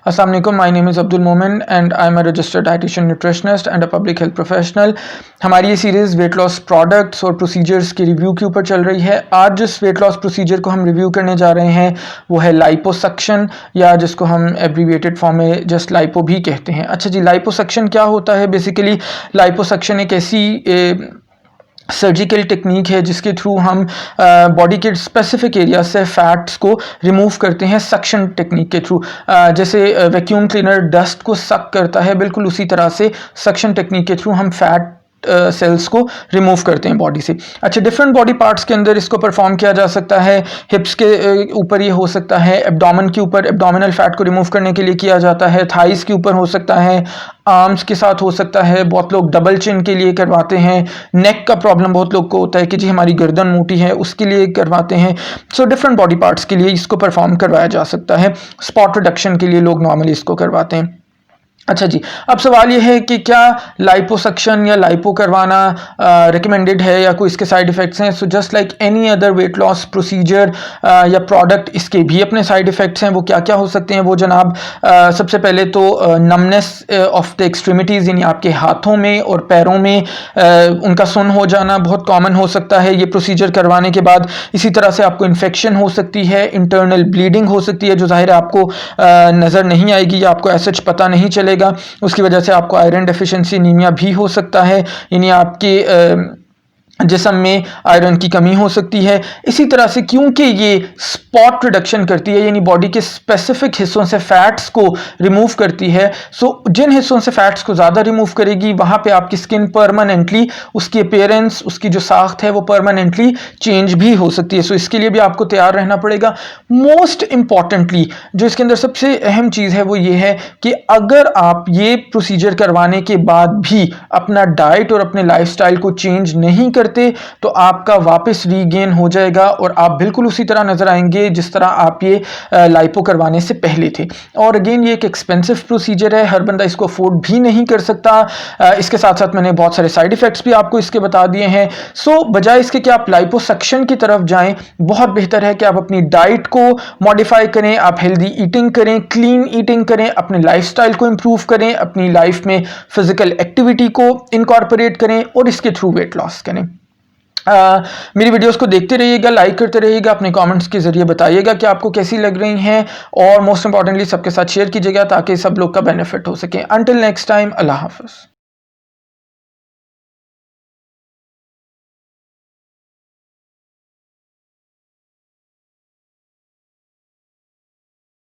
Assalamu alaikum, my name is Abdul Momin and I am a registered dietitian nutritionist and a public health professional। हमारी ये series weight loss products और procedures के review के ऊपर चल रही है। आज जिस वेट लॉस प्रोसीजर को हम रिव्यू करने जा रहे हैं वो है लाइपोसक्शन, या जिसको हम एब्रीविएटेड फॉर्म में जस्ट लाइपो भी कहते हैं। अच्छा जी, लाइपोसक्शन क्या होता है? बेसिकली लाइपोसक्शन एक ऐसी सर्जिकल टेक्निक है जिसके थ्रू हम बॉडी के स्पेसिफिक एरिया से फैट्स को रिमूव करते हैं सक्शन टेक्निक के थ्रू। जैसे वैक्यूम क्लीनर डस्ट को सक करता है, बिल्कुल उसी तरह से सक्शन टेक्निक के थ्रू हम फैट सेल्स को रिमूव करते हैं बॉडी से। अच्छा, डिफरेंट बॉडी पार्ट्स के अंदर इसको परफॉर्म किया जा सकता है। हिप्स के ऊपर ये हो सकता है, एब्डोमेन के ऊपर एब्डोमिनल फैट को रिमूव करने के लिए किया जाता है, थाइस के ऊपर हो सकता है, आर्म्स के साथ हो सकता है, बहुत लोग डबल चिन के लिए करवाते हैं, नेक का प्रॉब्लम बहुत लोग को होता है कि जी हमारी गर्दन मोटी है उसके लिए करवाते हैं। सो डिफरेंट बॉडी पार्ट्स के लिए इसको परफॉर्म करवाया जा सकता है। स्पॉट रिडक्शन के लिए लोग नॉर्मली इसको करवाते हैं। अच्छा जी, अब सवाल ये है कि क्या लाइपोसक्शन या लाइपो करवाना रिकमेंडेड है या कोई इसके साइड इफ़ेक्ट्स हैं? So just like any other weight loss procedure या प्रोडक्ट, इसके भी अपने साइड इफ़ेक्ट्स हैं। वो क्या क्या हो सकते हैं वो जनाब? सबसे पहले तो नमनेस ऑफ द एक्सट्रीमिटीज़, यानी आपके हाथों में और पैरों में उनका सुन हो जाना बहुत कॉमन हो सकता है ये प्रोसीजर करवाने के बाद। इसी तरह से आपको इन्फेक्शन हो सकती है, इंटरनल ब्लीडिंग हो सकती है जो ज़ाहिर है आपको नज़र नहीं आएगी या आपको ऐसा पता नहीं चलेगा। उसकी वजह से आपको आयरन डेफिशिएंसी एनीमिया भी हो सकता है, यानी आपके जिस्म में आयरन की कमी हो सकती है। इसी तरह से क्योंकि ये स्पॉट रिडक्शन करती है, यानी बॉडी के स्पेसिफिक हिस्सों से फैट्स को रिमूव करती है, सो जिन हिस्सों से फैट्स को ज़्यादा रिमूव करेगी वहाँ पे आपकी स्किन परमानेंटली, उसकी अपीयरेंस, उसकी जो साख्त है वो परमानेंटली चेंज भी हो सकती है। सो इसके लिए भी आपको तैयार रहना पड़ेगा। मोस्ट इम्पॉर्टेंटली जो इसके अंदर सबसे अहम चीज़ है वो ये है कि अगर आप ये प्रोसीजर करवाने के बाद भी अपना डाइट और अपने लाइफस्टाइल को चेंज नहीं करते तो आपका वापस रीगेन हो जाएगा और आप बिल्कुल उसी तरह नजर आएंगे जिस तरह आप ये लाइपो करवाने से पहले थे। और अगेन ये एक एक्सपेंसिव प्रोसीजर है, हर बंदा इसको अफोर्ड भी नहीं कर सकता। इसके साथ साथ मैंने बहुत सारे साइड इफेक्ट्स भी आपको इसके बता दिए हैं। सो बजाय इसके कि आप लाइपोसक्शन की तरफ जाएं, बहुत बेहतर है कि आप अपनी डाइट को मॉडिफाई करें, आप हेल्दी ईटिंग करें, क्लीन ईटिंग करें, अपने लाइफस्टाइल को इंप्रूव करें, अपनी लाइफ में फिजिकल एक्टिविटी को इनकॉर्पोरेट करें और इसके थ्रू वेट लॉस करें। मेरी वीडियोस को देखते रहिएगा, लाइक करते रहिएगा, अपने कमेंट्स के जरिए बताइएगा कि आपको कैसी लग रही हैं, और मोस्ट इंपॉर्टेंटली सबके साथ शेयर कीजिएगा ताकि सब लोग का बेनिफिट हो सके। अंटिल नेक्स्ट टाइम, अल्लाह हाफ़िज़।